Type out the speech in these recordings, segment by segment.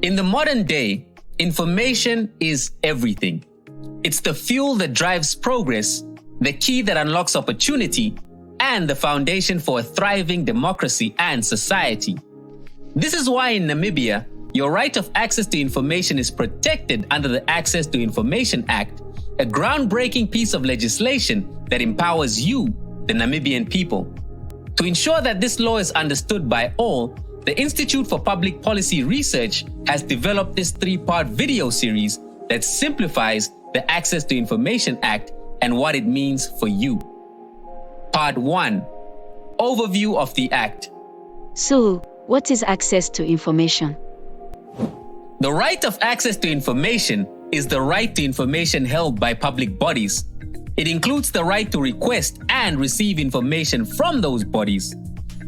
In the modern day, information is everything. It's the fuel that drives progress, the key that unlocks opportunity, and the foundation for a thriving democracy and society. This is why in Namibia, your right of access to information is protected under the Access to Information Act, a groundbreaking piece of legislation that empowers you, the Namibian people. To ensure that this law is understood by all, the Institute for Public Policy Research has developed this 3-part video series that simplifies the Access to Information Act and what it means for you. Part 1. Overview of the Act. So, what is access to information? The right of access to information is the right to information held by public bodies. It includes the right to request and receive information from those bodies.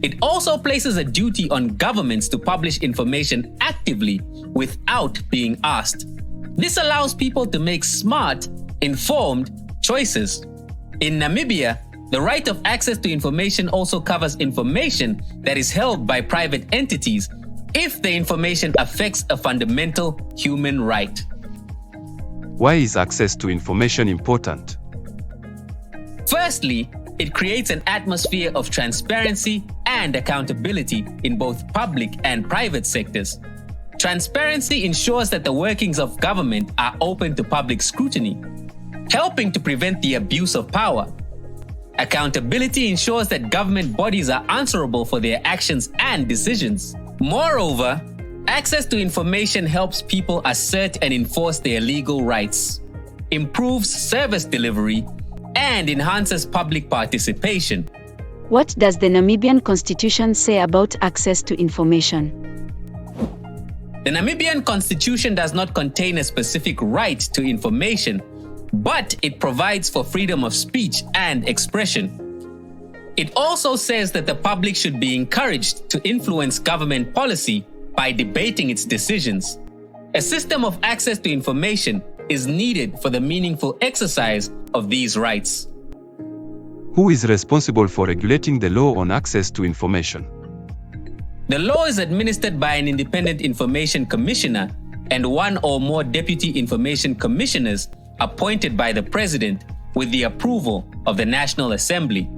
It also places a duty on governments to publish information actively without being asked. This allows people to make smart, informed choices. In Namibia, the right of access to information also covers information that is held by private entities if the information affects a fundamental human right. Why is access to information important? Firstly, it creates an atmosphere of transparency and accountability in both public and private sectors. Transparency ensures that the workings of government are open to public scrutiny, helping to prevent the abuse of power. Accountability ensures that government bodies are answerable for their actions and decisions. Moreover, access to information helps people assert and enforce their legal rights, improves service delivery, and enhances public participation. What does the Namibian Constitution say about access to information? The Namibian Constitution does not contain a specific right to information, but it provides for freedom of speech and expression. It also says that the public should be encouraged to influence government policy by debating its decisions. A system of access to information is needed for the meaningful exercise of these rights. Who is responsible for regulating the law on access to information? The law is administered by an independent information commissioner and one or more deputy information commissioners appointed by the president with the approval of the National Assembly.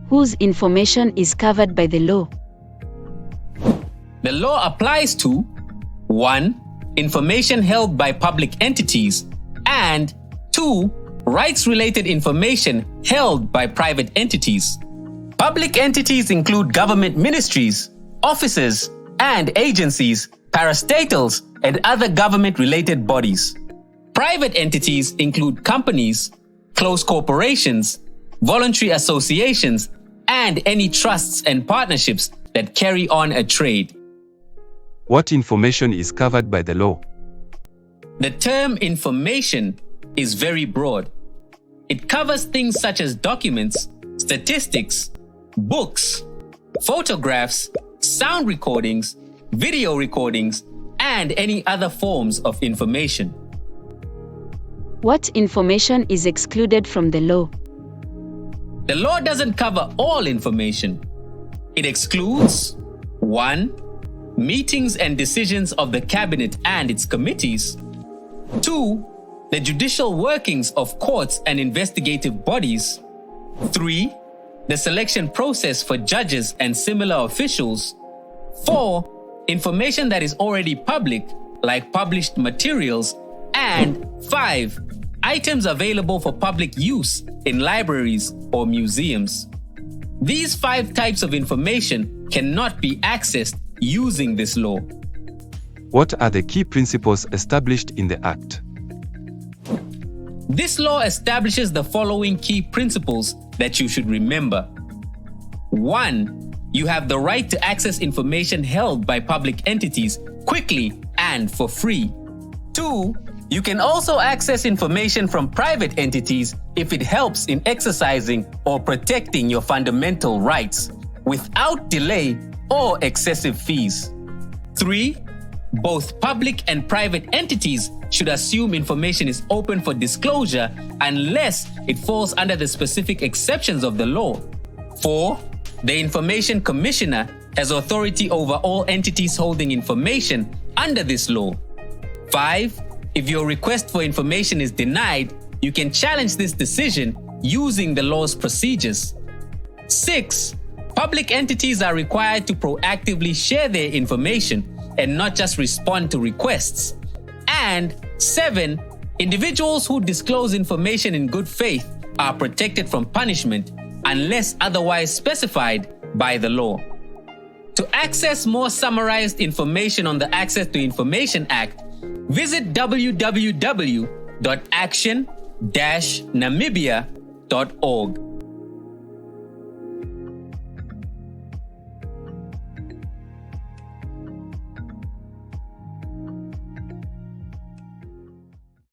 Whose information is covered by the law? The law applies to 1. Information held by public entities, and 2. Rights-related information held by private entities. Public entities include government ministries, offices, and agencies, parastatals, and other government-related bodies. Private entities include companies, close corporations, voluntary associations, and any trusts and partnerships that carry on a trade. What information is covered by the law? The term information is very broad. It covers things such as documents, statistics, books, photographs, sound recordings, video recordings, and any other forms of information. What information is excluded from the law? The law doesn't cover all information. It excludes 1. Meetings and decisions of the cabinet and its committees. 2. The judicial workings of courts and investigative bodies. 3. The selection process for judges and similar officials. 4. Information that is already public, like published materials. And 5. Items available for public use in libraries or museums. These 5 types of information cannot be accessed using this law. What are the key principles established in the Act? This law establishes the following key principles that you should remember. 1. You have the right to access information held by public entities quickly and for free. 2. You can also access information from private entities if it helps in exercising or protecting your fundamental rights without delay or excessive fees. 3. Both public and private entities should assume information is open for disclosure unless it falls under the specific exceptions of the law. 4. The Information Commissioner has authority over all entities holding information under this law. 5. If your request for information is denied, you can challenge this decision using the law's procedures. 6. Public entities are required to proactively share their information and not just respond to requests. And 7. Individuals who disclose information in good faith are protected from punishment unless otherwise specified by the law. To access more summarized information on the Access to Information Act, visit www.action-namibia.org.